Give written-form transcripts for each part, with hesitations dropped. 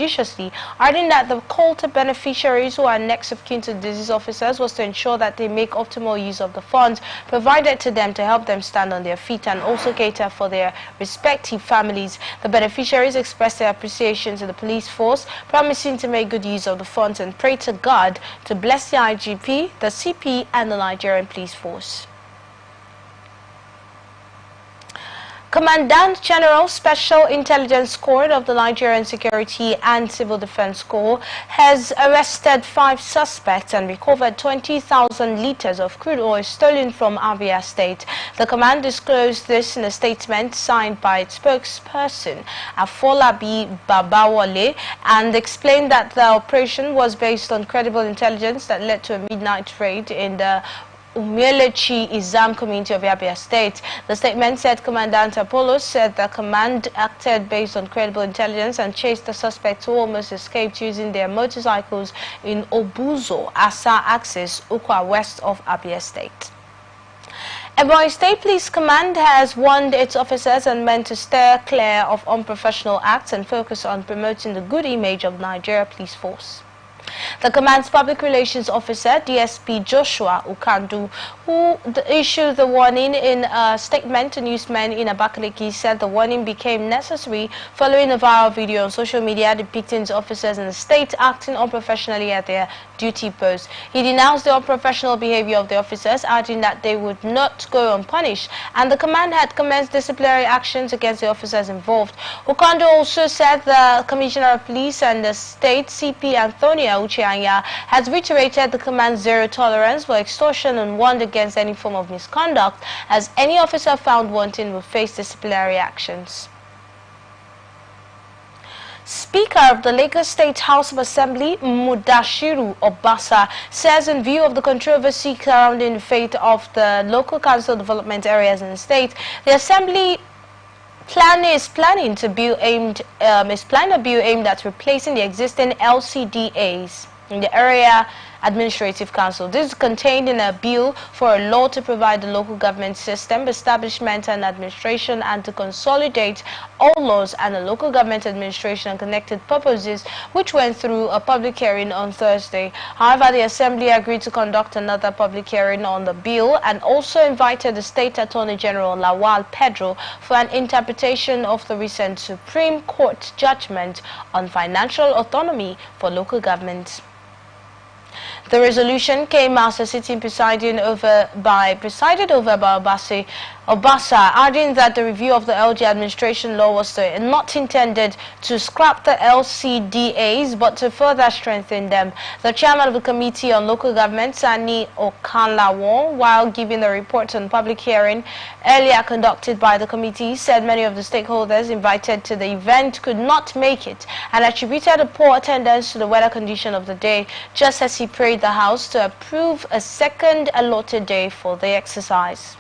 judiciously, adding that the call to beneficiaries who are next of kin to disease officers was to ensure that they make optimal use of the funds provided to them to help them stand on their feet and also cater for their respective families. The beneficiaries expressed their appreciation to the police force, promising to make good use of the funds and pray to God to bless the IGP, the CP and the Nigerian police force. Commandant General Special Intelligence Corps of the Nigerian Security and Civil Defense Corps has arrested 5 suspects and recovered 20,000 liters of crude oil stolen from Abia State. The command disclosed this in a statement signed by its spokesperson, Afolabi Babawale, and explained that the operation was based on credible intelligence that led to a midnight raid in the Umelechi Izam community of Abia State. The statement said Commandant Apollo said the command acted based on credible intelligence and chased the suspects who almost escaped using their motorcycles in Obuzo, Asa Axis, Ukwa, west of Abia State. Ebonyi State Police Command has warned its officers and men to steer clear of unprofessional acts and focus on promoting the good image of Nigeria Police Force. The command's public relations officer, DSP Joshua Ukandu, who issued the warning in a statement to newsmen in Abakaliki, said the warning became necessary following a viral video on social media depicting officers in the state acting unprofessionally at their duty post. He denounced the unprofessional behavior of the officers, adding that they would not go unpunished, and the command had commenced disciplinary actions against the officers involved. Ukandu also said the Commissioner of Police and the State CP Antonia Ucheanya has reiterated the command's zero tolerance for extortion and warned against any form of misconduct, as any officer found wanting will face disciplinary actions. Speaker of the Lagos State House of Assembly, Mudashiru Obasa, says in view of the controversy surrounding the fate of the local council development areas in the state, the Assembly is planning a bill aimed at replacing the existing LCDAs in the area administrative council. This is contained in a bill for a law to provide the local government system, establishment and administration, and to consolidate all laws and the local government administration and connected purposes, which went through a public hearing on Thursday. However, the Assembly agreed to conduct another public hearing on the bill and also invited the State Attorney General Lawal Pedro for an interpretation of the recent Supreme Court judgment on financial autonomy for local governments. The resolution came as a sitting presided over by Obasa, adding that the review of the LG administration law was not intended to scrap the LCDAs but to further strengthen them. The chairman of the Committee on Local Government, Sani Okanlawon, while giving the report on public hearing earlier conducted by the committee, said many of the stakeholders invited to the event could not make it and attributed a poor attendance to the weather condition of the day, just as he prayed the House to approve a second allotted day for the exercise.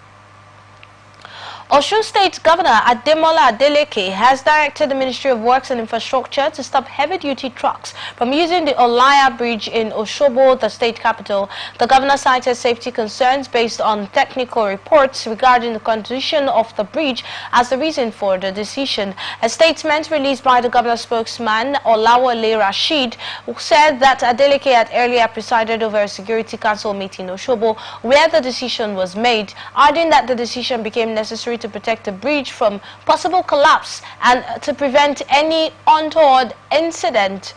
Osun State Governor Ademola Adeleke has directed the Ministry of Works and Infrastructure to stop heavy-duty trucks from using the Olaya Bridge in Osogbo, the state capital. The governor cited safety concerns based on technical reports regarding the condition of the bridge as the reason for the decision. A statement released by the governor's spokesman, Olawale Rashid, said that Adeleke had earlier presided over a Security Council meeting in Osogbo where the decision was made, adding that the decision became necessary to protect the bridge from possible collapse and to prevent any untoward incident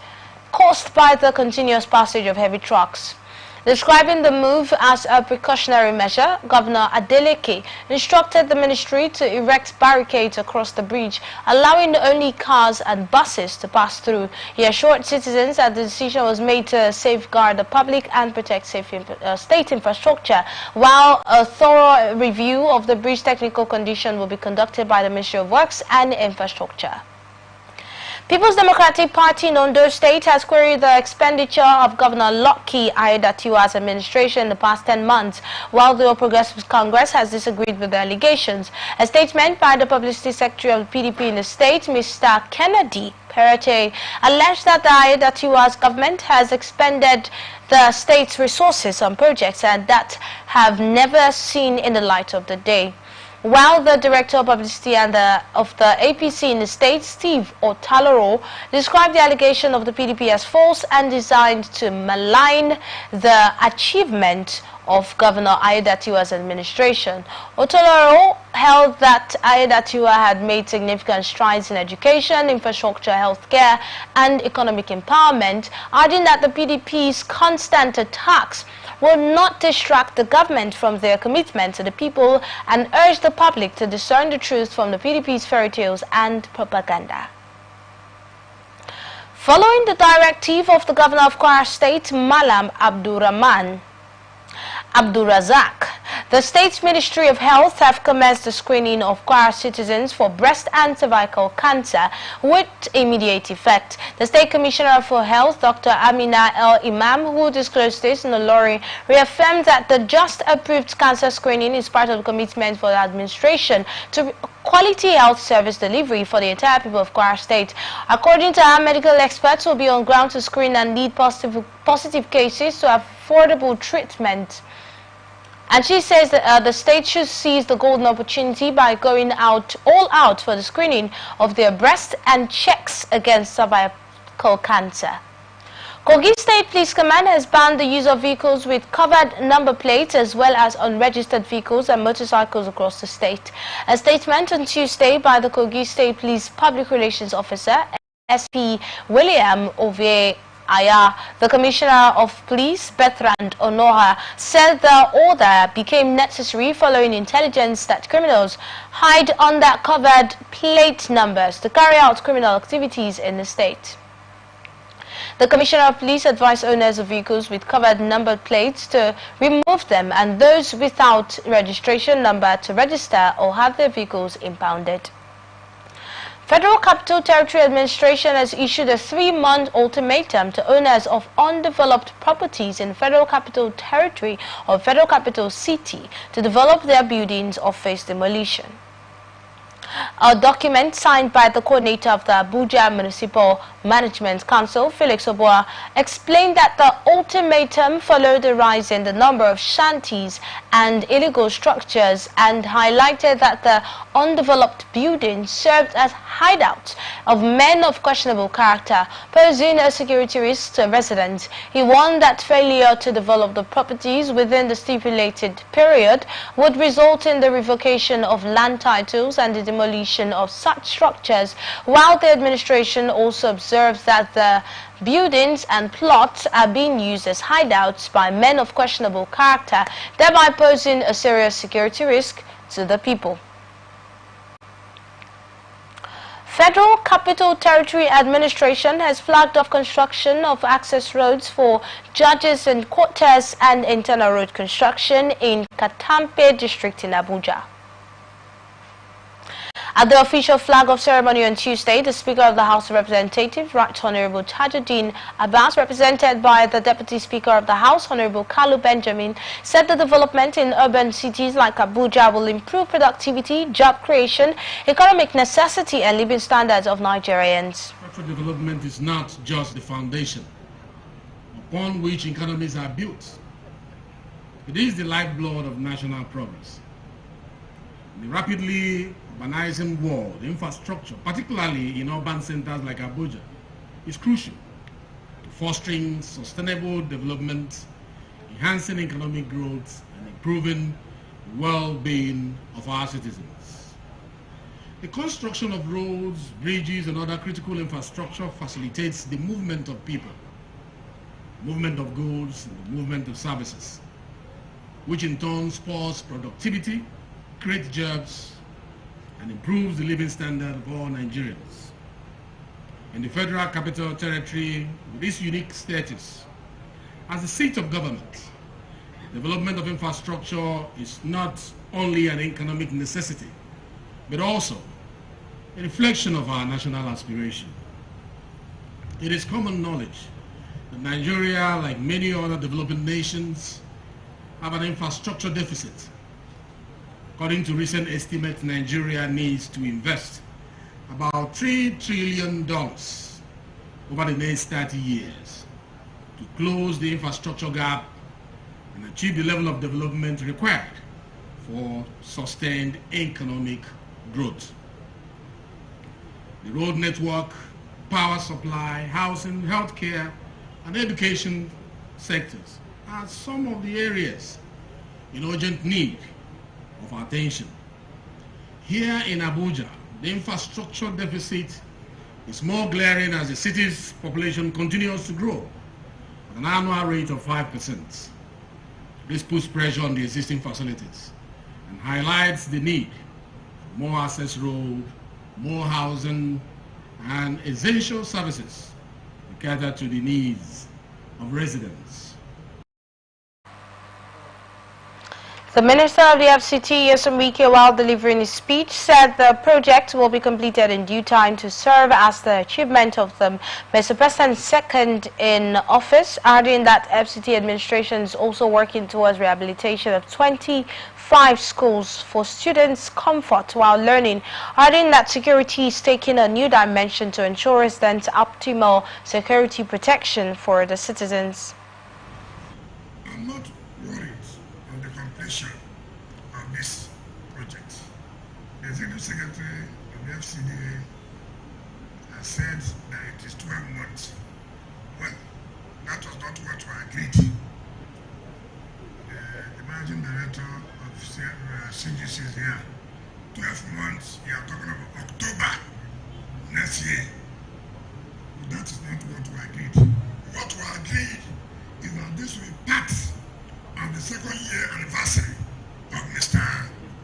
caused by the continuous passage of heavy trucks. Describing the move as a precautionary measure, Governor Adeleke instructed the ministry to erect barricades across the bridge, allowing only cars and buses to pass through. He assured citizens that the decision was made to safeguard the public and protect state infrastructure, while a thorough review of the bridge technical condition will be conducted by the Ministry of Works and Infrastructure. People's Democratic Party in Ondo State has queried the expenditure of Governor Lucky Aiyedatiwa's administration in the past 10 months, while the All Progressives Congress has disagreed with the allegations. A statement by the Publicity Secretary of the PDP in the state, Mr. Kennedy Perete, alleged that the Aiyedatiwa's government has expended the state's resources on projects and that have never seen in the light of the day. while the Director of Publicity and of the APC in the state, Steve Otaloro, described the allegation of the PDP as false and designed to malign the achievement of Governor Aiyedatiwa's administration. Otaloro held that Aiyedatiwa had made significant strides in education, infrastructure, healthcare, and economic empowerment, adding that the PDP's constant attacks will not distract the government from their commitment to the people, and urge the public to discern the truth from the PDP's fairy tales and propaganda. Following the directive of the Governor of Kwara State, Malam Abdurazak, the state's Ministry of Health have commenced the screening of Kwara citizens for breast and cervical cancer with immediate effect. The State Commissioner for Health, Dr. Amina El Imam, who disclosed this in the Lorry, reaffirmed that the just approved cancer screening is part of the commitment for the administration to quality health service delivery for the entire people of Kwara State. According to her, medical experts will be on ground to screen and lead positive cases to affordable treatment. And she says that the state should seize the golden opportunity by going all out for the screening of their breast and checks against cervical cancer. Kogi State Police Command has banned the use of vehicles with covered number plates as well as unregistered vehicles and motorcycles across the state. A statement on Tuesday by the Kogi State Police Public Relations Officer, SP William Ove Aya, the Commissioner of Police, Bertrand Onoha, said the order became necessary following intelligence that criminals hide under covered plate numbers to carry out criminal activities in the state. The Commissioner of Police advised owners of vehicles with covered number plates to remove them and those without registration number to register or have their vehicles impounded. Federal Capital Territory Administration has issued a 3-month ultimatum to owners of undeveloped properties in Federal Capital Territory or Federal Capital City to develop their buildings or face demolition. A document signed by the coordinator of the Abuja Municipal Management Council, Felix Oboa, explained that the ultimatum followed the rise in the number of shanties and illegal structures and highlighted that the undeveloped buildings served as hideouts of men of questionable character, posing a security risk to residents. He warned that failure to develop the properties within the stipulated period would result in the revocation of land titles and the demolition of such structures, while the administration also observes that the buildings and plots are being used as hideouts by men of questionable character, thereby posing a serious security risk to the people. Federal Capital Territory Administration has flagged off construction of access roads for judges and quarters and internal road construction in Katampe district in Abuja. At the official flag-off ceremony on Tuesday, the Speaker of the House of Representatives, Right Honorable Tajuddin Abbas, represented by the Deputy Speaker of the House, Honorable Kalu Benjamin, said the development in urban cities like Abuja will improve productivity, job creation, economic necessity and living standards of Nigerians. Structural development is not just the foundation upon which economies are built. It is the lifeblood of national progress. In the rapidly urbanizing world, infrastructure, particularly in urban centers like Abuja, is crucial to fostering sustainable development, enhancing economic growth, and improving the well-being of our citizens. The construction of roads, bridges, and other critical infrastructure facilitates the movement of people, movement of goods, and the movement of services, which in turn spurs productivity, creates jobs, and improves the living standard of all Nigerians. In the Federal Capital Territory, with its unique status as the seat of government, development of infrastructure is not only an economic necessity, but also a reflection of our national aspiration. It is common knowledge that Nigeria, like many other developing nations, have an infrastructure deficit. According to recent estimates, Nigeria needs to invest about $3 trillion over the next 30 years to close the infrastructure gap and achieve the level of development required for sustained economic growth. The road network, power supply, housing, healthcare, and education sectors are some of the areas in urgent need of our attention. Here in Abuja, the infrastructure deficit is more glaring as the city's population continues to grow at an annual rate of 5%. This puts pressure on the existing facilities and highlights the need for more access road, more housing, and essential services to cater to the needs of residents. The Minister of the FCT, Yesomike, while delivering his speech, said the project will be completed in due time to serve as the achievement of the Mr. President's second in office, adding that FCT administration is also working towards rehabilitation of 25 schools for students' comfort while learning, adding that security is taking a new dimension to ensure residents optimal security protection for the citizens. I'm not worried on the completion of this project. The Executive Secretary of the FCDA has said that it is 12 months. Well, that was not what we agreed. The Managing Director of CGC is here. 12 months, you are talking about October next year. That is not what we agreed. What we agreed is that this will be part of the second year anniversary of Mr.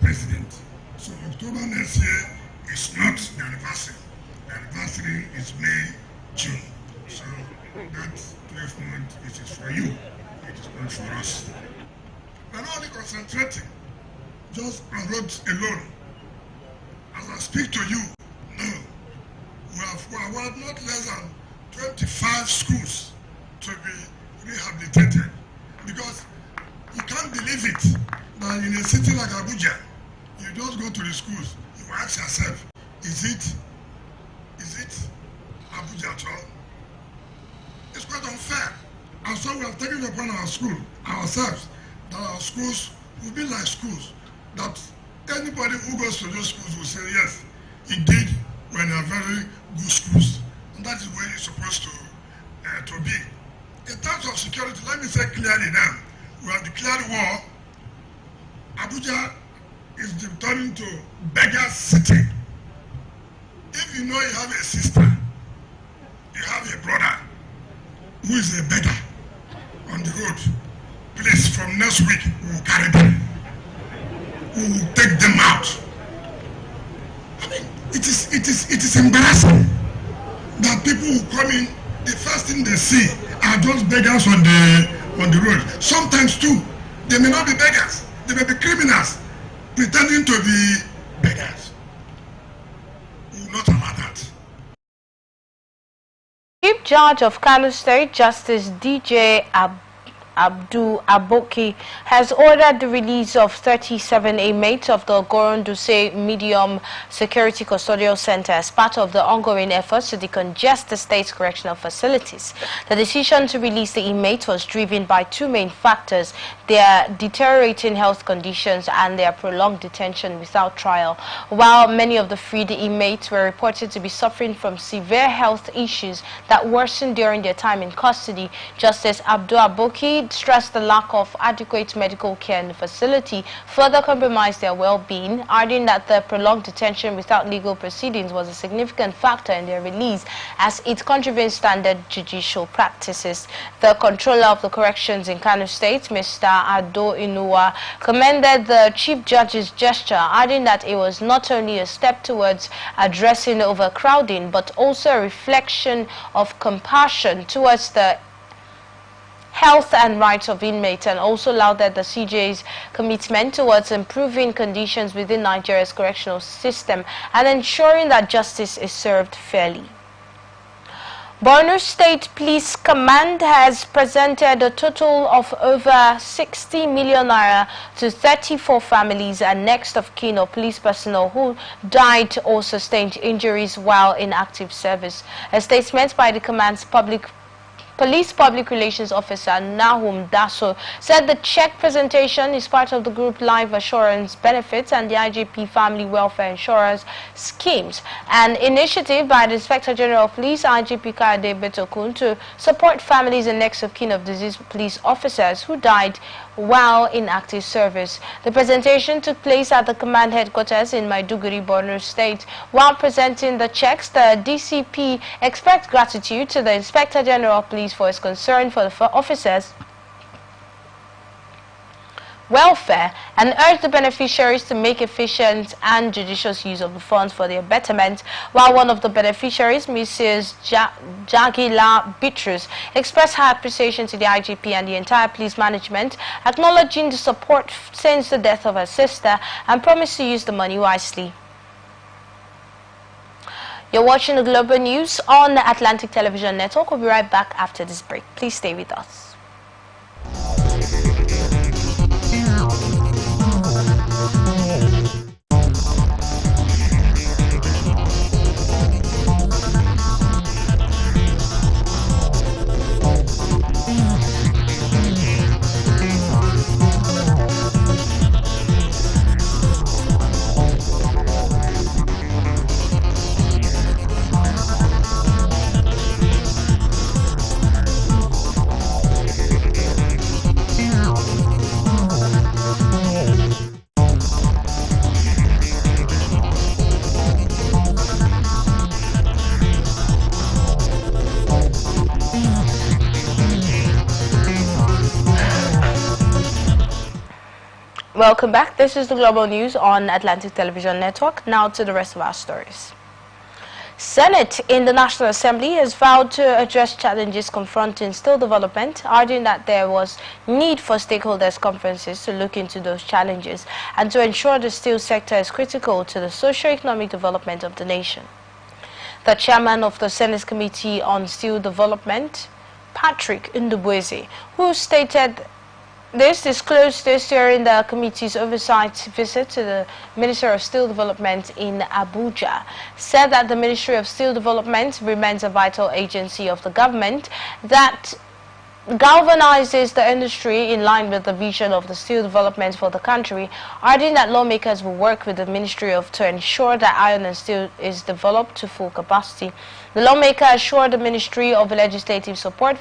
President. So October next year is not the anniversary. The anniversary is May, June. So that 12 months it is for you. It is not for us. We're not only concentrating just on roads alone. As I speak to you, no. We have not less than 25 schools to be rehabilitated, because you can't believe it that in a city like Abuja, you just go to the schools, you ask yourself, is it Abuja at all? It's quite unfair. And so we have taken it upon ourselves, that our schools will be like schools, that anybody who goes to those schools will say, yes, indeed, when they are very good schools, and that is where it's supposed to be. In terms of security, let me say clearly now, we have declared war. Abuja is turning to beggar city. If you know you have a sister, you have a brother who is a beggar on the road, please, from next week, we will carry them. We will take them out. I mean, it is embarrassing that people who come in, the first thing they see are just beggars on the road. Sometimes too, they may not be beggars. They may be criminals pretending to be beggars. We will not allow that. Chief Judge of Kano State, Justice DJ Abdul Aboki, has ordered the release of 37 inmates of the Goronduse Medium Security Custodial Center as part of the ongoing efforts to decongest the state's correctional facilities. The decision to release the inmates was driven by two main factors: their deteriorating health conditions and their prolonged detention without trial. While many of the freed inmates were reported to be suffering from severe health issues that worsened during their time in custody, Justice Abdul Aboki stressed the lack of adequate medical care in the facility further compromised their well-being, adding that the prolonged detention without legal proceedings was a significant factor in their release as it contravenes standard judicial practices. The controller of the corrections in Kano State, Mr. Ado Inuwa, commended the Chief Judge's gesture, adding that it was not only a step towards addressing overcrowding but also a reflection of compassion towards the health and rights of inmates, and also lauded the CJ's commitment towards improving conditions within Nigeria's correctional system and ensuring that justice is served fairly. Borno State Police Command has presented a total of over 60 million naira to 34 families and next of kin of police personnel who died or sustained injuries while in active service. A statement by the command's public Police Public Relations Officer Nahum Daso said the check presentation is part of the group life assurance benefits and the IGP family welfare insurance schemes, an initiative by the Inspector General of Police IGP Kayode Betokun to support families and next of kin of deceased police officers who died while in active service. The presentation took place at the command headquarters in Maiduguri, Borno State. While presenting the checks, the DCP expressed gratitude to the Inspector General of Police for his concern for the officers' welfare and urged the beneficiaries to make efficient and judicious use of the funds for their betterment, while one of the beneficiaries, Mrs. Jagila Bitrus, expressed her appreciation to the IGP and the entire police management, acknowledging the support since the death of her sister and promised to use the money wisely. You're watching the Global News on the Atlantic Television Network. We'll be right back after this break. Please stay with us. Welcome back. This is the Global News on Atlantic Television Network. Now to the rest of our stories. Senate in the National Assembly has vowed to address challenges confronting steel development, arguing that there was need for stakeholders' conferences to look into those challenges and to ensure the steel sector is critical to the socio-economic development of the nation. The chairman of the Senate Committee on Steel Development, Patrick Ndubweze, who stated this disclosed this during the committee's oversight visit to the Ministry of Steel Development in Abuja, said that the Ministry of Steel Development remains a vital agency of the government that galvanizes the industry in line with the vision of the steel development for the country, arguing that lawmakers will work with the ministry to ensure that iron and steel is developed to full capacity. The lawmaker assured the ministry of legislative support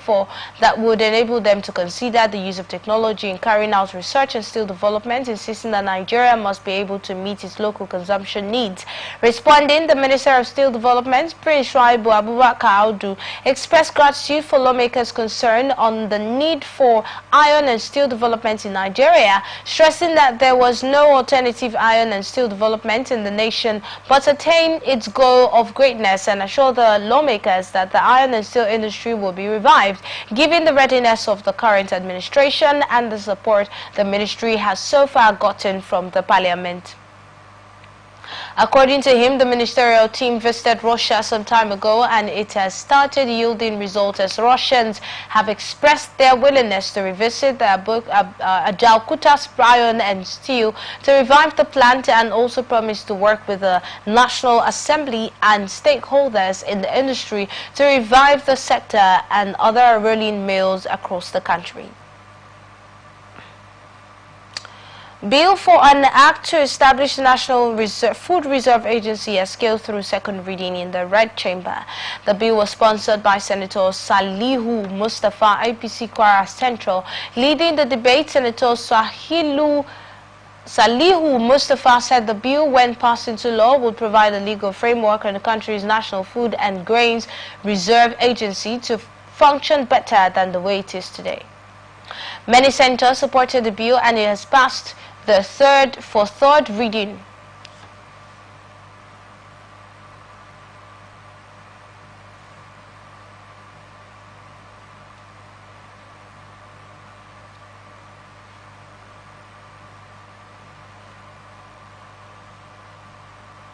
that would enable them to consider the use of technology in carrying out research and steel development, insisting that Nigeria must be able to meet its local consumption needs. Responding, the Minister of Steel Development, Prince Shuaibu Abubakar Audu, expressed gratitude for lawmakers' concern on the need for iron and steel development in Nigeria, stressing that there was no alternative iron and steel development in the nation but attain its goal of greatness, and assured the lawmakers that the iron and steel industry will be revived, given the readiness of the current administration and the support the ministry has so far gotten from the parliament. According to him, the ministerial team visited Russia some time ago and it has started yielding results as Russians have expressed their willingness to revisit the Ajalkutas iron and steel to revive the plant, and also promised to work with the National Assembly and stakeholders in the industry to revive the sector and other rolling mills across the country. Bill for an act to establish the National Food Reserve Agency has scaled through second reading in the Red Chamber. The bill was sponsored by Senator Salihu Mustafa, APC Kwara Central. Leading the debate, Senator Salihu Mustafa said the bill, when passed into law, would provide a legal framework on the country's National Food and Grains Reserve Agency to function better than the way it is today. Many senators supported the bill and it has passed the third reading.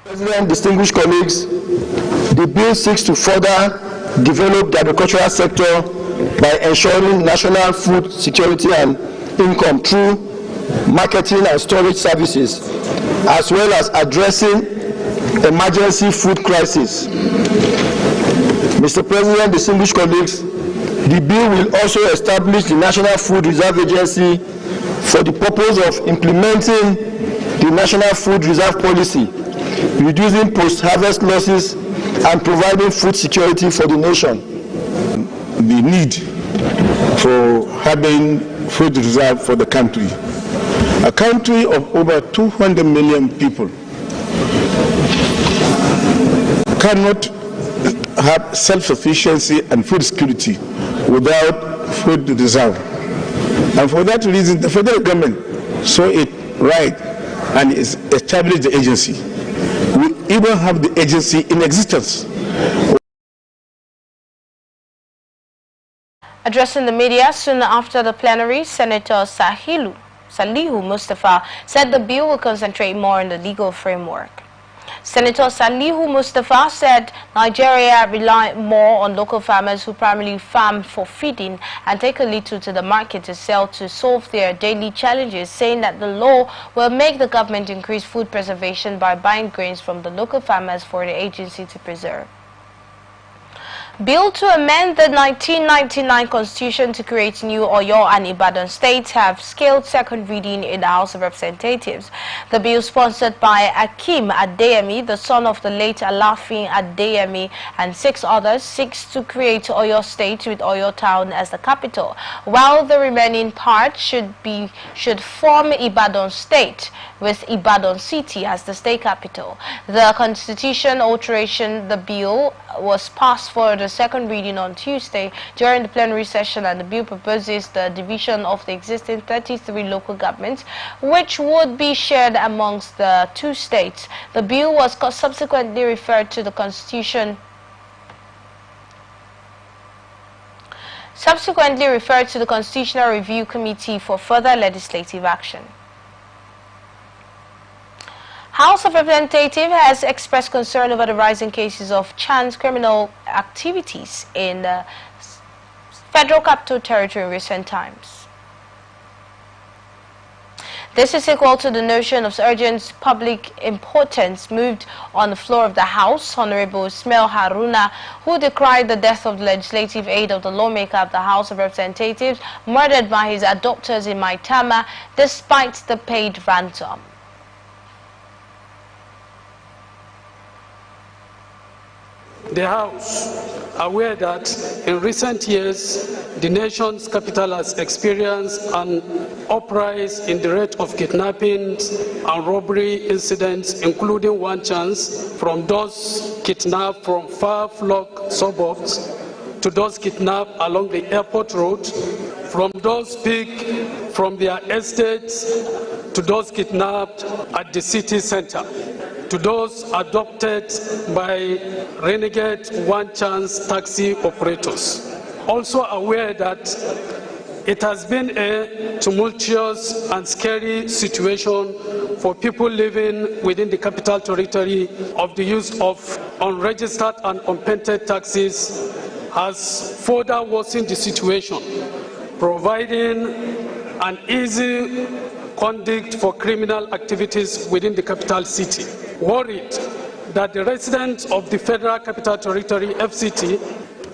President, distinguished colleagues, the bill seeks to further develop the agricultural sector by ensuring national food security and income through marketing and storage services, as well as addressing emergency food crisis. Mr. President, distinguished colleagues, The bill will also establish the National Food Reserve Agency for the purpose of implementing the National Food Reserve Policy, reducing post-harvest losses, and providing food security for the nation. The need for having food reserve for the country. A country of over 200 million people cannot have self-sufficiency and food security without food reserve. And for that reason, the federal government saw it right and established the agency. We even have the agency in existence. Addressing the media soon after the plenary, Senator Salihu Mustafa said the bill will concentrate more on the legal framework. Senator Salihu Mustafa said Nigeria rely more on local farmers who primarily farm for feeding and take a little to the market to sell to solve their daily challenges, saying that the law will make the government increase food preservation by buying grains from the local farmers for the agency to preserve. Bill to amend the 1999 Constitution to create new Oyo and Ibadan states have scaled second reading in the House of Representatives. The bill, sponsored by Akim Adeyemi, the son of the late Alafin Adeyemi, and 6 others, seeks to create Oyo State with Oyo Town as the capital, while the remaining part should form Ibadan State with Ibadan City as the state capital. The constitution alteration, the bill, was passed for the second reading on Tuesday during the plenary session, and the bill proposes the division of the existing 33 local governments, which would be shared amongst the 2 states. The bill was subsequently referred to the Constitutional Review Committee for further legislative action. House of Representatives has expressed concern over the rising cases of chance criminal activities in the Federal Capital Territory in recent times. This is equal to the notion of urgent public importance moved on the floor of the House. Honorable Ismail Haruna, who decried the death of the legislative aide of the lawmaker of the House of Representatives, murdered by his adopters in Maitama despite the paid ransom. The House, aware that in recent years the nation's capital has experienced an uprise in the rate of kidnappings and robbery incidents, including one chance from those kidnapped from far-flung suburbs to those kidnapped along the airport road, from those picked from their estates to those kidnapped at the city center, to those adopted by renegade one-chance taxi operators. Also aware that it has been a tumultuous and scary situation for people living within the Capital Territory of the use of unregistered and unpainted taxis has further worsened the situation, providing an easy conduct for criminal activities within the capital city. Worried that the residents of the Federal Capital Territory, FCT,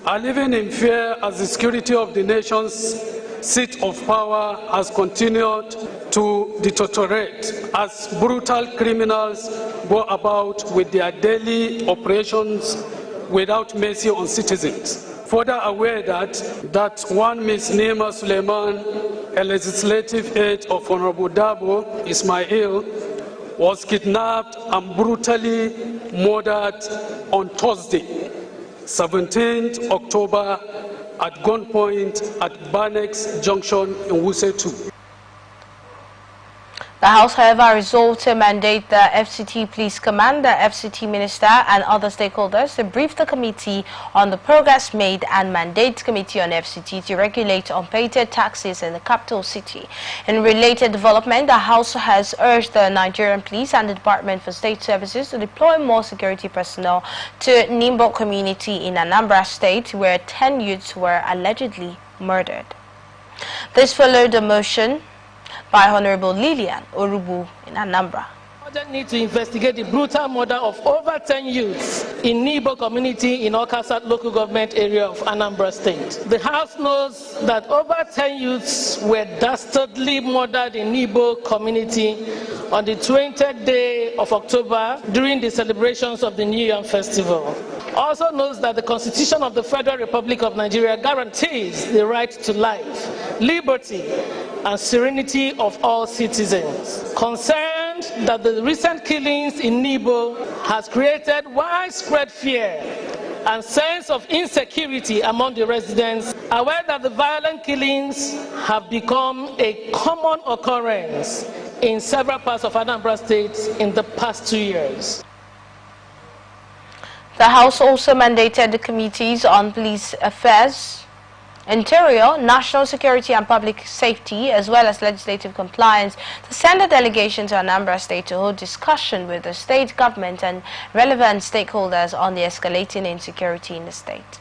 are living in fear as the security of the nation's seat of power has continued to deteriorate as brutal criminals go about with their daily operations without mercy on citizens. Further aware that one Ms. Nima Suleiman, a legislative aide of Honorable Dabo Ismail, was kidnapped and brutally murdered on Thursday, 17th October, at gunpoint at Barnex Junction in Wuse 2. The House, however, resolved to mandate the FCT Police Commander, FCT Minister, and other stakeholders to brief the committee on the progress made and mandate the Committee on FCT to regulate unpaid taxes in the capital city. In related development, the House has urged the Nigerian Police and the Department for State Services to deploy more security personnel to Nimbo community in Anambra State, where 10 youths were allegedly murdered. This followed a motion by Honorable Lillian Orubu in Anambra. urgent need to investigate the brutal murder of over 10 youths in Nibo community in Okasat local government area of Anambra State. The House knows that over 10 youths were dastardly murdered in Nibo community on the 20th day of October during the celebrations of the New Yam Festival. Also knows that the Constitution of the Federal Republic of Nigeria guarantees the right to life, liberty, and serenity of all citizens. Concerned that the recent killings in Nibo has created widespread fear and sense of insecurity among the residents, aware that the violent killings have become a common occurrence in several parts of Anambra State in the past 2 years. The House also mandated the committees on police affairs, Interior, National Security and Public Safety, as well as legislative compliance, to send a delegation to Anambra State to hold discussion with the state government and relevant stakeholders on the escalating insecurity in the state.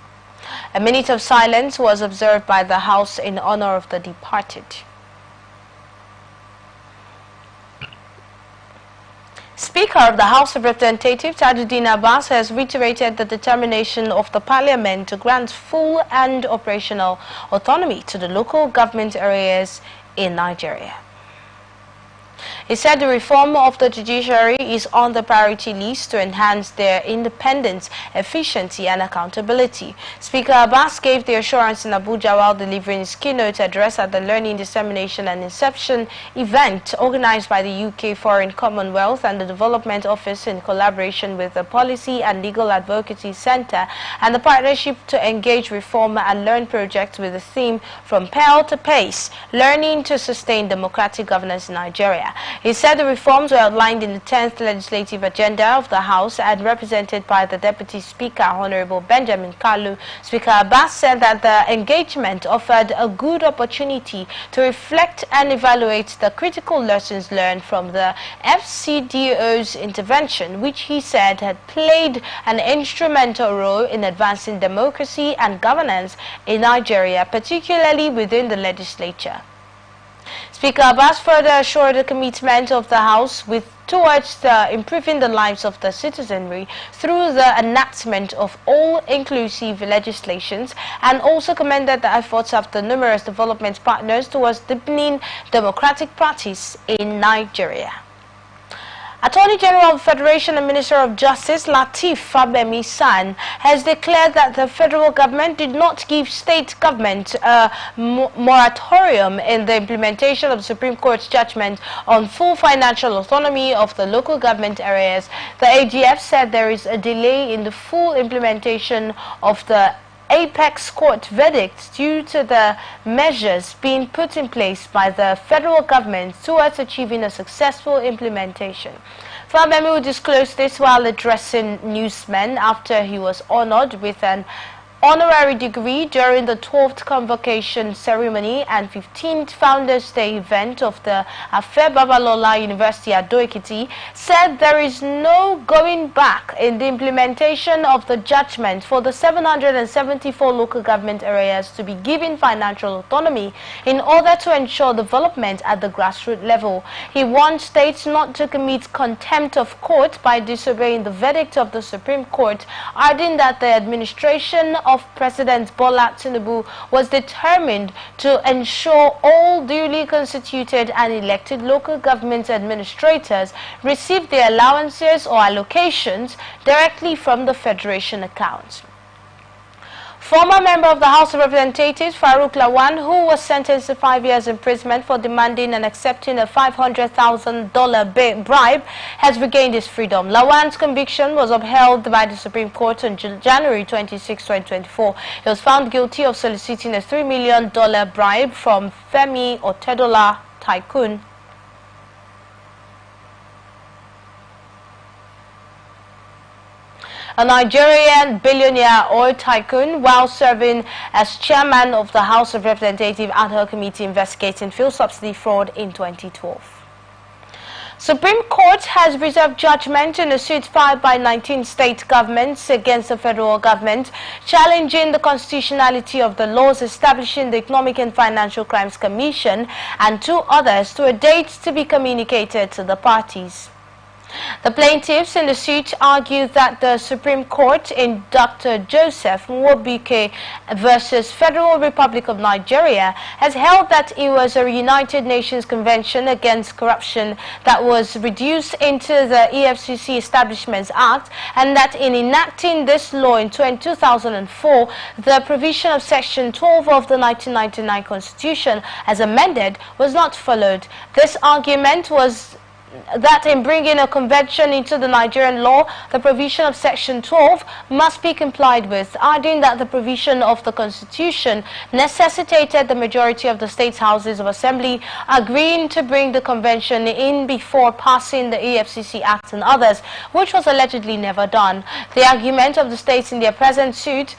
A minute of silence was observed by the House in honor of the departed. Speaker of the House of Representatives, Tajuddin Abbas, has reiterated the determination of the Parliament to grant full and operational autonomy to the local government areas in Nigeria. He said the reform of the judiciary is on the priority list to enhance their independence, efficiency and accountability. Speaker Abbas gave the assurance in Abuja while delivering his keynote address at the Learning, Dissemination and Inception event organized by the UK Foreign Commonwealth and the Development Office in collaboration with the Policy and Legal Advocacy Center and the Partnership to Engage Reform and Learn project with the theme From Peril to Pace, Learning to Sustain Democratic Governance in Nigeria. He said the reforms were outlined in the 10th legislative agenda of the House and represented by the Deputy Speaker, Honorable Benjamin Kalu. Speaker Abbas said that the engagement offered a good opportunity to reflect and evaluate the critical lessons learned from the FCDO's intervention, which he said had played an instrumental role in advancing democracy and governance in Nigeria, particularly within the legislature. Speaker Abbas further assured the commitment of the House towards improving the lives of the citizenry through the enactment of all-inclusive legislations and also commended the efforts of the numerous development partners towards deepening democratic practice in Nigeria. Attorney General of the Federation and Minister of Justice Lateef Fagbemi-San has declared that the federal government did not give state government a moratorium in the implementation of the Supreme Court's judgment on full financial autonomy of the local government areas. The AGF said there is a delay in the full implementation of the Apex Court verdict due to the measures being put in place by the federal government towards achieving a successful implementation. Fagbemi disclosed this while addressing newsmen after he was honored with an honorary degree during the 12th convocation ceremony and 15th Founders Day event of the Afe Babalola University at Ado-Ekiti, said there is no going back in the implementation of the judgment for the 774 local government areas to be given financial autonomy in order to ensure development at the grassroots level. He warned states not to commit contempt of court by disobeying the verdict of the Supreme Court, adding that the administration of President Bola Tinubu was determined to ensure all duly constituted and elected local government administrators receive their allowances or allocations directly from the Federation accounts. Former member of the House of Representatives, Farouk Lawan, who was sentenced to 5 years imprisonment for demanding and accepting a $500,000 bribe, has regained his freedom. Lawan's conviction was upheld by the Supreme Court on January 26, 2024. He was found guilty of soliciting a $3 million bribe from Femi Otedola tycoon. A Nigerian billionaire oil tycoon, while serving as chairman of the House of Representatives ad hoc committee investigating fuel subsidy fraud in 2012. Supreme Court has reserved judgment in a suit filed by 19 state governments against the federal government, challenging the constitutionality of the laws establishing the Economic and Financial Crimes Commission and two others to a date to be communicated to the parties. The plaintiffs in the suit argued that the Supreme Court in Dr. Joseph Nwobike versus Federal Republic of Nigeria has held that it was a United Nations Convention against Corruption that was reduced into the EFCC Establishments Act, and that in enacting this law in 2004, the provision of Section 12 of the 1999 Constitution as amended was not followed. This argument was that in bringing a convention into the Nigerian law, the provision of Section 12 must be complied with, adding that the provision of the Constitution necessitated the majority of the state's houses of assembly agreeing to bring the convention in before passing the EFCC Act and others, which was allegedly never done. The argument of the states in their present suit,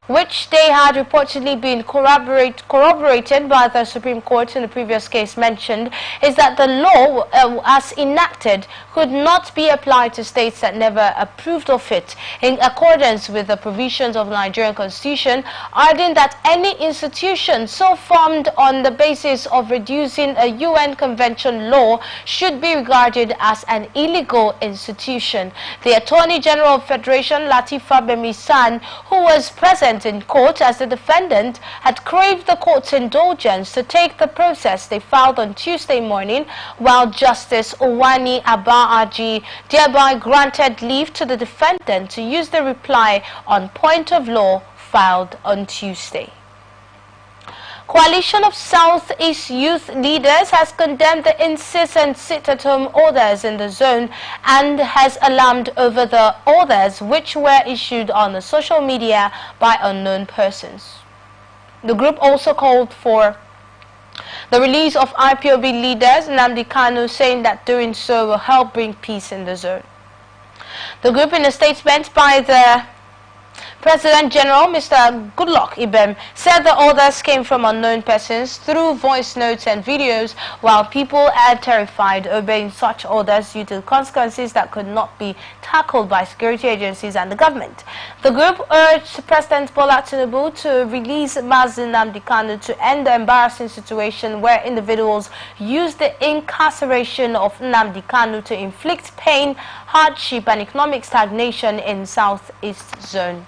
which they had reportedly been corroborated by the Supreme Court in the previous case mentioned, is that the law as enacted could not be applied to states that never approved of it in accordance with the provisions of the Nigerian Constitution, adding that any institution so formed on the basis of reducing a UN Convention law should be regarded as an illegal institution. The Attorney General of Federation, Latifa Bemisan, who was present in court as the defendant, had craved the court's indulgence to take the process they filed on Tuesday morning, while Justice Owani Abba-Aji thereby granted leave to the defendant to use the reply on point of law filed on Tuesday. Coalition of Southeast Youth Leaders has condemned the insist and sit-at-home orders in the zone and has alarmed over the orders which were issued on the social media by unknown persons. The group also called for the release of IPOB leaders Nnamdi Kanu, saying that doing so will help bring peace in the zone. The group, in a statement by the President General, Mr. Goodluck Ibem, said the orders came from unknown persons through voice notes and videos, while people are terrified obeying such orders due to consequences that could not be tackled by security agencies and the government. The group urged President Bola Tinubu to release Mazi Nnamdi Kanu to end the embarrassing situation where individuals use the incarceration of Nnamdi Kanu to inflict pain, hardship and economic stagnation in Southeast Zone.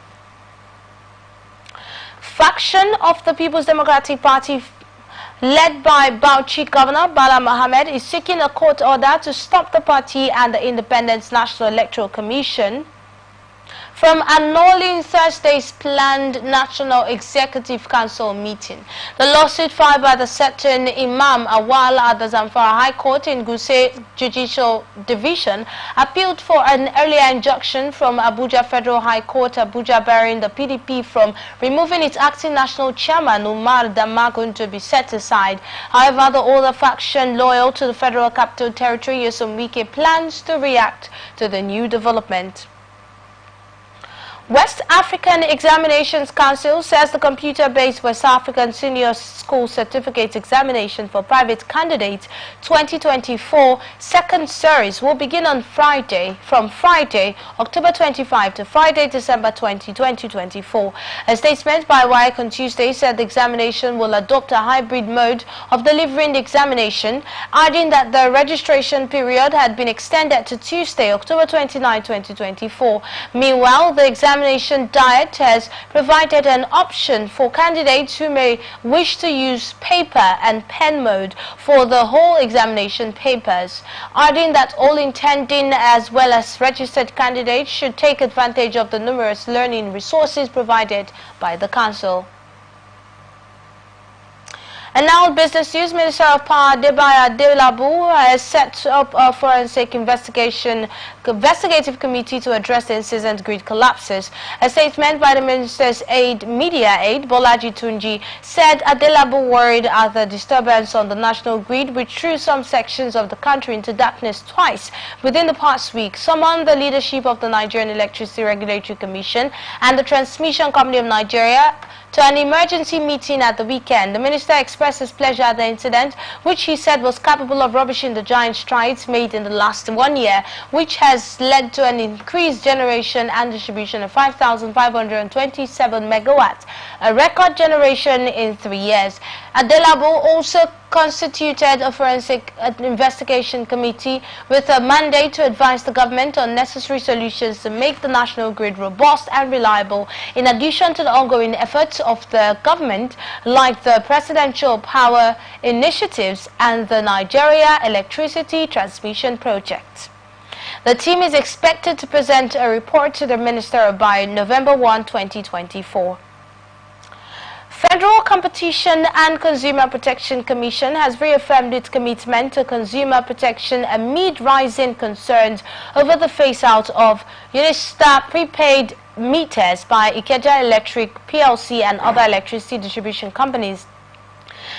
Faction of the People's Democratic Party led by Bauchi Governor Bala Mohammed is seeking a court order to stop the party and the Independent National Electoral Commission from annulling Thursday's planned National Executive Council meeting. The lawsuit filed by the certain Imam Awal at the Zamfara High Court in Gusau Judicial Division appealed for an earlier injunction from Abuja Federal High Court, Abuja, barring the PDP from removing its acting national chairman Umar Damagun to be set aside. However, the older faction loyal to the Federal Capital Territory, Nyesom Wike, plans to react to the new development. West African Examinations Council says the computer-based West African Senior School Certificate Examination for Private Candidates 2024 second series will begin on from Friday, October 25 to Friday, December 20, 2024. A statement by WAEC on Tuesday said the examination will adopt a hybrid mode of delivering the examination, adding that the registration period had been extended to Tuesday, October 29, 2024. Meanwhile, the examination diet has provided an option for candidates who may wish to use paper and pen mode for the whole examination papers, adding that all intending as well as registered candidates should take advantage of the numerous learning resources provided by the Council. And now, business news. Minister of Power Debaya Adelabu has set up a forensic investigative committee to address the incessant grid collapses. A statement by the minister's media aide, Bolaji Tunji, said Adelabu worried at the disturbance on the national grid, which threw some sections of the country into darkness twice within the past week, summoned the leadership of the Nigerian Electricity Regulatory Commission and the Transmission Company of Nigeria to an emergency meeting at the weekend. The minister expressed his pleasure at the incident, which he said was capable of rubbishing the giant strides made in the last 1 year, which has led to an increased generation and distribution of 5,527 megawatts, a record generation in 3 years. Adelabo also constituted a forensic investigation committee with a mandate to advise the government on necessary solutions to make the national grid robust and reliable, in addition to the ongoing efforts of the government like the Presidential Power Initiatives and the Nigeria Electricity Transmission Project. The team is expected to present a report to the Minister by November 1, 2024. Federal Competition and Consumer Protection Commission has reaffirmed its commitment to consumer protection amid rising concerns over the phase-out of Unistar prepaid meters by Ikeja Electric PLC and other electricity distribution companies.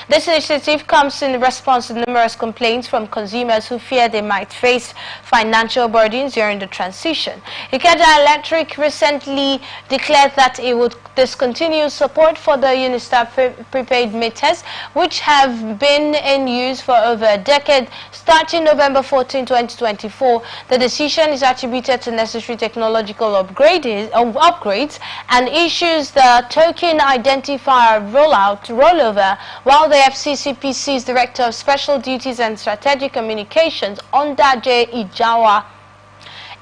This initiative comes in response to numerous complaints from consumers who fear they might face financial burdens during the transition. Ikeja Electric recently declared that it would discontinue support for the Unistar prepaid meters, which have been in use for over a decade, starting November 14, 2024. The decision is attributed to necessary technological upgrades and issues the token identifier rollover, while the FCCPC's Director of Special Duties and Strategic Communications, Ondaje Ijawa,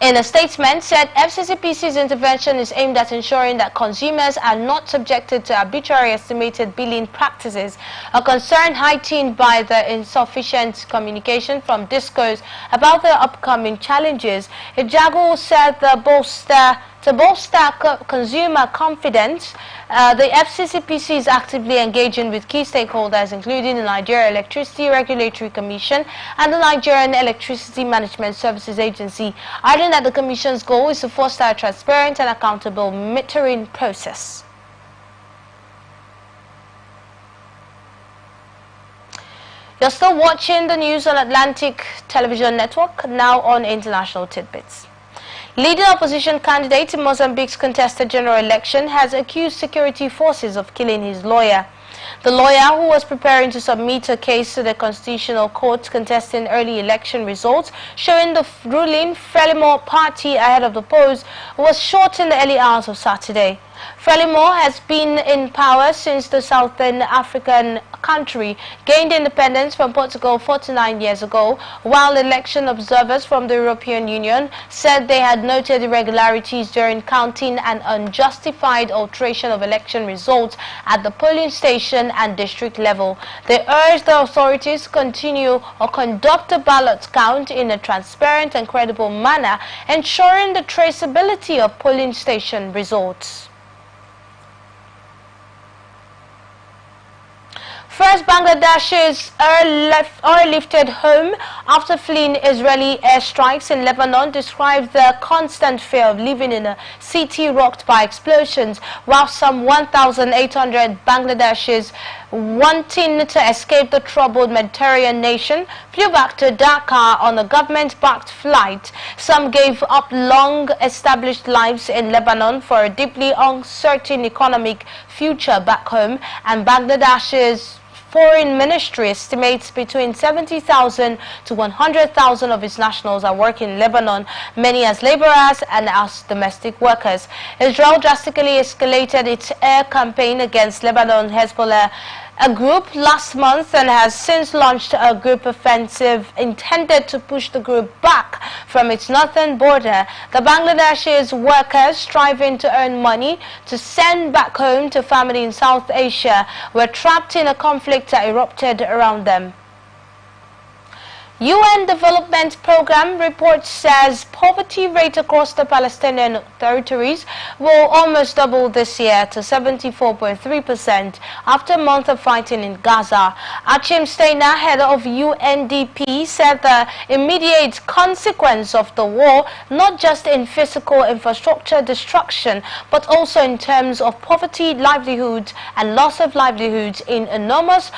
in a statement said FCCPC's intervention is aimed at ensuring that consumers are not subjected to arbitrary estimated billing practices, a concern heightened by the insufficient communication from DISCOs about the upcoming challenges. Ijago said to bolster consumer confidence, the FCCPC is actively engaging with key stakeholders, including the Nigeria Electricity Regulatory Commission and the Nigerian Electricity Management Services Agency, adding that the Commission's goal is to foster a transparent and accountable metering process. You're still watching the news on Atlantic Television Network, now on International Tidbits. Leading opposition candidate in Mozambique's contested general election has accused security forces of killing his lawyer. The lawyer, who was preparing to submit a case to the Constitutional Court contesting early election results showing the ruling Frelimo party ahead of the polls, was shot in the early hours of Saturday. Frelimo has been in power since the Southern African country gained independence from Portugal 49 years ago, while election observers from the European Union said they had noted irregularities during counting and unjustified alteration of election results at the polling station and district level. They urged the authorities to continue or conduct a ballot count in a transparent and credible manner, ensuring the traceability of polling station results. First, Bangladeshis are lifted home after fleeing Israeli airstrikes in Lebanon described the constant fear of living in a city rocked by explosions, while some 1,800 Bangladeshis wanting to escape the troubled Mediterranean nation flew back to Dhaka on a government-backed flight. Some gave up long-established lives in Lebanon for a deeply uncertain economic future back home, and Bangladesh's Foreign Ministry estimates between 70,000 to 100,000 of its nationals are working in Lebanon, many as laborers and as domestic workers. Israel drastically escalated its air campaign against Lebanon Hezbollah, a group, last month, and has since launched a group offensive intended to push the group back from its northern border. The Bangladeshis workers striving to earn money to send back home to family in South Asia were trapped in a conflict that erupted around them. UN Development Program report says poverty rate across the Palestinian territories will almost double this year to 74.3% after a month of fighting in Gaza. Achim Steiner, head of UNDP, said the immediate consequence of the war, not just in physical infrastructure destruction, but also in terms of poverty, livelihoods, and loss of livelihoods, is enormous,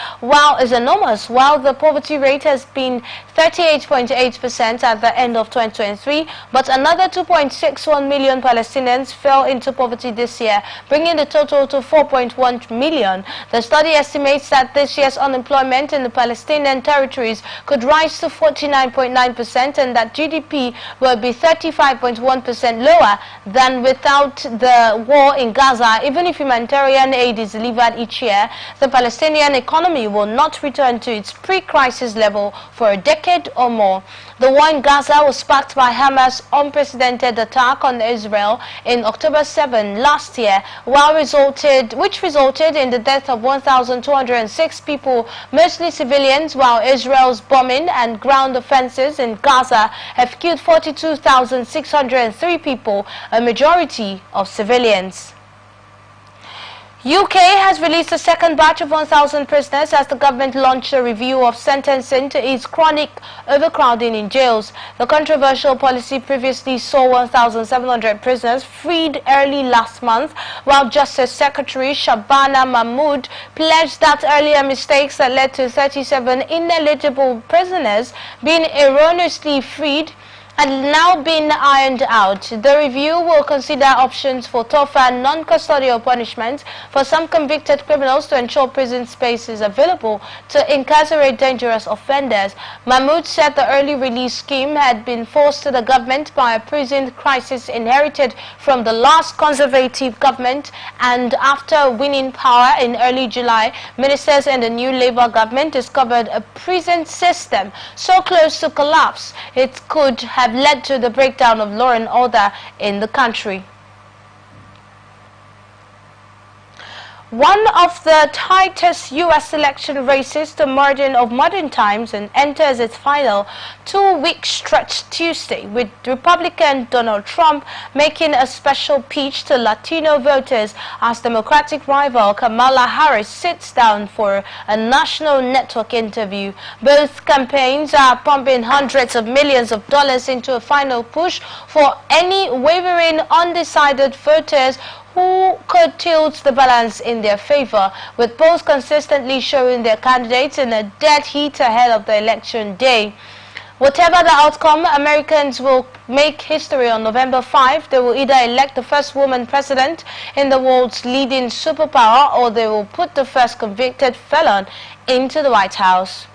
while the poverty rate has been 38.8% at the end of 2023, but another 2.61 million Palestinians fell into poverty this year, bringing the total to 4.1 million. The study estimates that this year's unemployment in the Palestinian territories could rise to 49.9% and that GDP will be 35.1% lower than without the war in Gaza. Even if humanitarian aid is delivered each year, the Palestinian economy will not return to its pre-crisis level for a decade or more. The war in Gaza was sparked by Hamas' unprecedented attack on Israel in October 7 last year, which resulted in the death of 1,206 people, mostly civilians, while Israel's bombing and ground offenses in Gaza have killed 42,603 people, a majority of civilians. UK has released a second batch of 1,000 prisoners as the government launched a review of sentencing to ease chronic overcrowding in jails. The controversial policy previously saw 1,700 prisoners freed early last month, while Justice Secretary Shabana Mahmood pledged that earlier mistakes that led to 37 ineligible prisoners being erroneously freed and now been ironed out. The review will consider options for tougher non-custodial punishments for some convicted criminals to ensure prison space is available to incarcerate dangerous offenders. Mahmood said the early release scheme had been forced to the government by a prison crisis inherited from the last Conservative government, and after winning power in early July, ministers in the new Labour government discovered a prison system so close to collapse it could have led to the breakdown of law and order in the country. One of the tightest U.S. election races to modern times and enters its final 2-week stretch Tuesday, with Republican Donald Trump making a special pitch to Latino voters as Democratic rival Kamala Harris sits down for a national network interview. Both campaigns are pumping hundreds of millions of dollars into a final push for any wavering, undecided voters who could tilt the balance in their favor, with polls consistently showing their candidates in a dead heat ahead of the election day. Whatever the outcome, Americans will make history on November 5. They will either elect the first woman president in the world's leading superpower, or they will put the first convicted felon into the White House.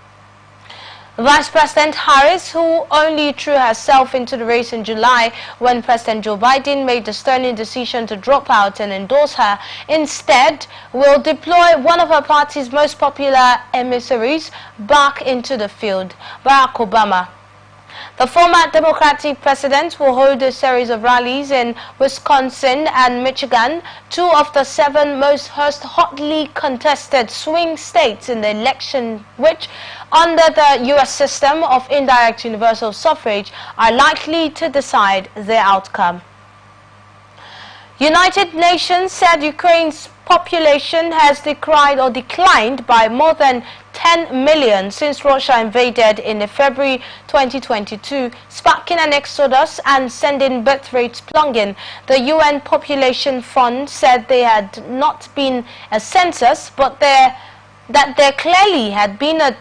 Vice President Harris, who only threw herself into the race in July when President Joe Biden made the stunning decision to drop out and endorse her, instead will deploy one of her party's most popular emissaries back into the field, Barack Obama. The former Democratic president will hold a series of rallies in Wisconsin and Michigan, 2 of the 7 most hotly contested swing states in the election, which, under the U.S. system of indirect universal suffrage, are likely to decide their outcome. United Nations said Ukraine's population has declined by more than 10 million since Russia invaded in February 2022, sparking an exodus and sending birth rates plunging. The UN Population Fund said there had not been a census, but that there clearly had been a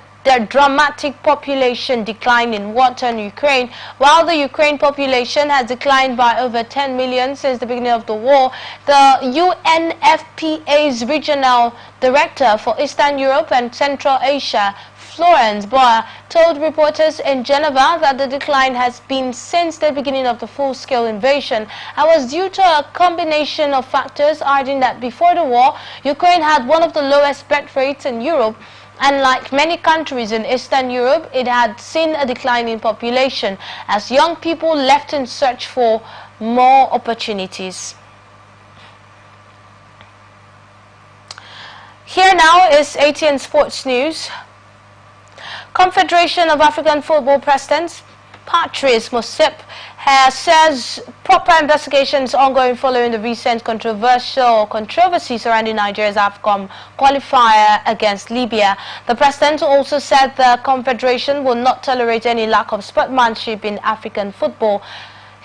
dramatic population decline in Western Ukraine. While the Ukraine population has declined by over 10 million since the beginning of the war, the UNFPA's regional director for Eastern Europe and Central Asia, Florence Boer, told reporters in Geneva that the decline has been since the beginning of the full-scale invasion and was due to a combination of factors, adding that before the war, Ukraine had one of the lowest birth rates in Europe, and like many countries in Eastern Europe, it had seen a decline in population as young people left in search for more opportunities. Here now is ATN Sports News. Confederation of African Football Presidents, Patrice Motsepe, says proper investigations ongoing following the recent controversy surrounding Nigeria's AFCON qualifier against Libya. The president also said the Confederation will not tolerate any lack of sportsmanship in African football.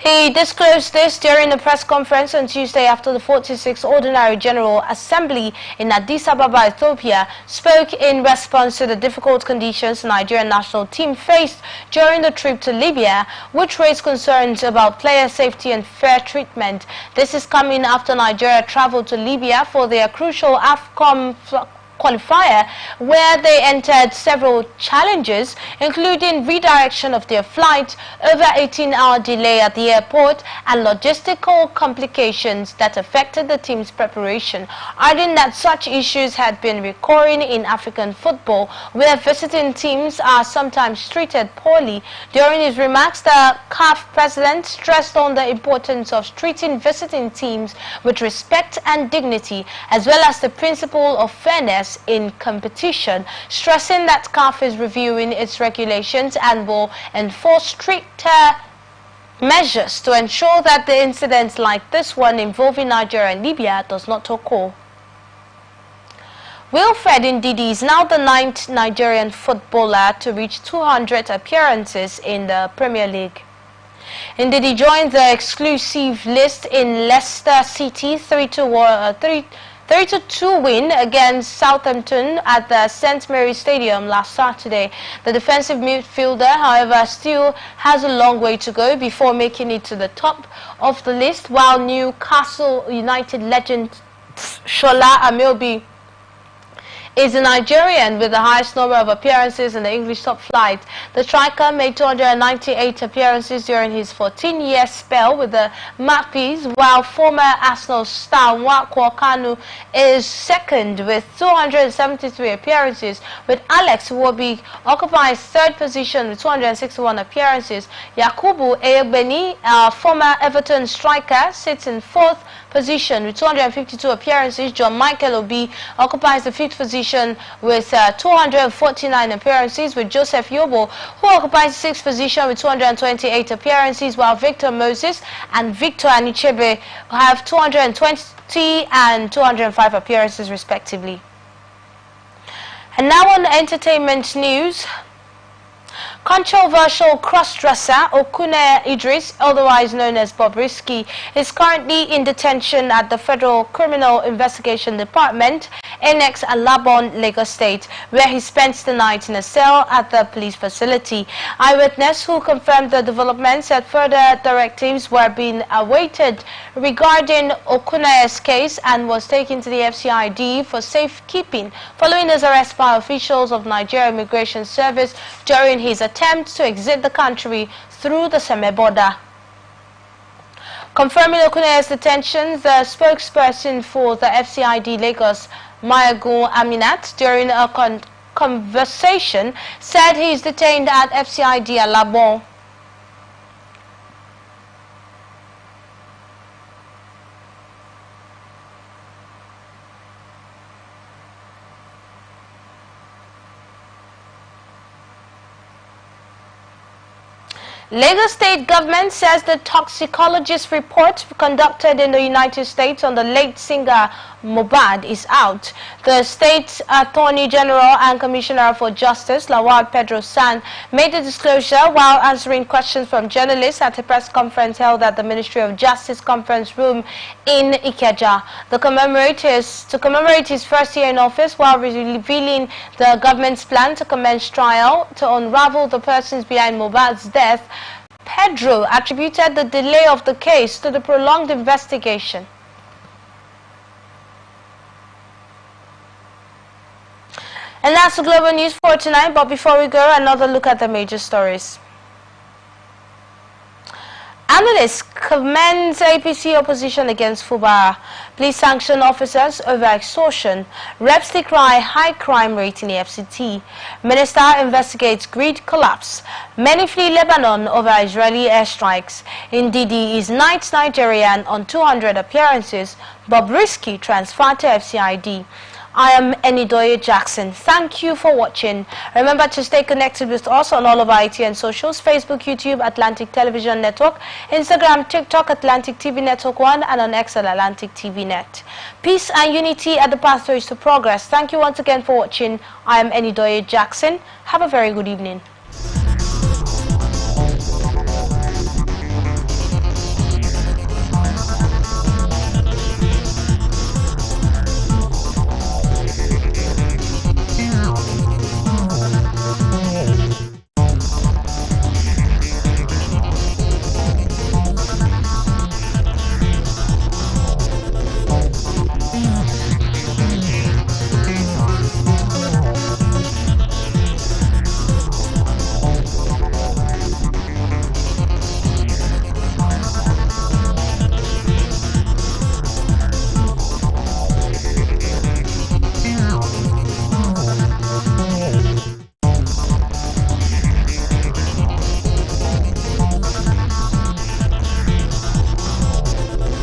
He disclosed this during a press conference on Tuesday after the 46th Ordinary General Assembly in Addis Ababa, Ethiopia, spoke in response to the difficult conditions the Nigerian national team faced during the trip to Libya, which raised concerns about player safety and fair treatment. This is coming after Nigeria traveled to Libya for their crucial AFCON qualifier, where they entered several challenges, including redirection of their flight, over 18-hour delay at the airport, and logistical complications that affected the team's preparation, adding that such issues had been recurring in African football, where visiting teams are sometimes treated poorly. During his remarks, the CAF president stressed on the importance of treating visiting teams with respect and dignity, as well as the principle of fairness in competition, stressing that CAF is reviewing its regulations and will enforce stricter measures to ensure that the incidents like this one involving Nigeria and Libya does not occur. Wilfred Ndidi is now the 9th Nigerian footballer to reach 200 appearances in the Premier League. Ndidi joined the exclusive list in Leicester City 3-2 win against Southampton at the St. Mary's Stadium last Saturday. The defensive midfielder, however, still has a long way to go before making it to the top of the list, while Newcastle United legend Shola Ameobi is a Nigerian with the highest number of appearances in the English top flight. The striker made 298 appearances during his 14-year spell with the Magpies, while former Arsenal star Nwankwo Kanu is second with 273 appearances, with Alex Iwobi occupies third position with 261 appearances. Yakubu Eyegbeni, former Everton striker, sits in fourth position with 252 appearances. John Michael Obi occupies the fifth position with 249 appearances, with Joseph Yobo, who occupies the sixth position with 228 appearances, while Victor Moses and Victor Anichebe have 220 and 205 appearances respectively. And now on entertainment news. Controversial cross-dresser Okune Idris, otherwise known as Bobrisky, is currently in detention at the Federal Criminal Investigation Department, NX Alabon, Lagos State, where he spent the night in a cell at the police facility. Eyewitness who confirmed the development said further directives were being awaited regarding Okune's case and was taken to the FCID for safekeeping following his arrest by officials of Nigeria Immigration Service during his attempt to exit the country through the Seme border. Confirming Okune's detention, the spokesperson for the FCID Lagos, Mayagun Aminat, during a conversation, said he is detained at FCID Alabon. Lagos State government says the toxicologist report conducted in the United States on the late singer Mohbad is out. The State Attorney General and Commissioner for Justice, Lawal Pedro San, made the disclosure while answering questions from journalists at a press conference held at the Ministry of Justice conference room in Ikeja. To commemorate his first year in office, while revealing the government's plan to commence trial to unravel the persons behind Mohbad's death, Pedro attributed the delay of the case to the prolonged investigation. And that's the global news for tonight, but before we go, another look at the major stories. Analysts commends APC opposition against Fubara. Police sanction officers over extortion. Reps decry high crime rate in the FCT. Minister investigates grid collapse. Many flee Lebanon over Israeli airstrikes. Ndidi is 9th Nigerian on 200 appearances. Bobrisky transferred to FCID. I am Enidoye Jackson. Thank you for watching. Remember to stay connected with us on all of our IT and socials: Facebook, YouTube, Atlantic Television Network, Instagram, TikTok, Atlantic TV Network 1, and on X at Atlantic TV Net. Peace and unity are the pathways to progress. Thank you once again for watching. I am Enidoye Jackson. Have a very good evening.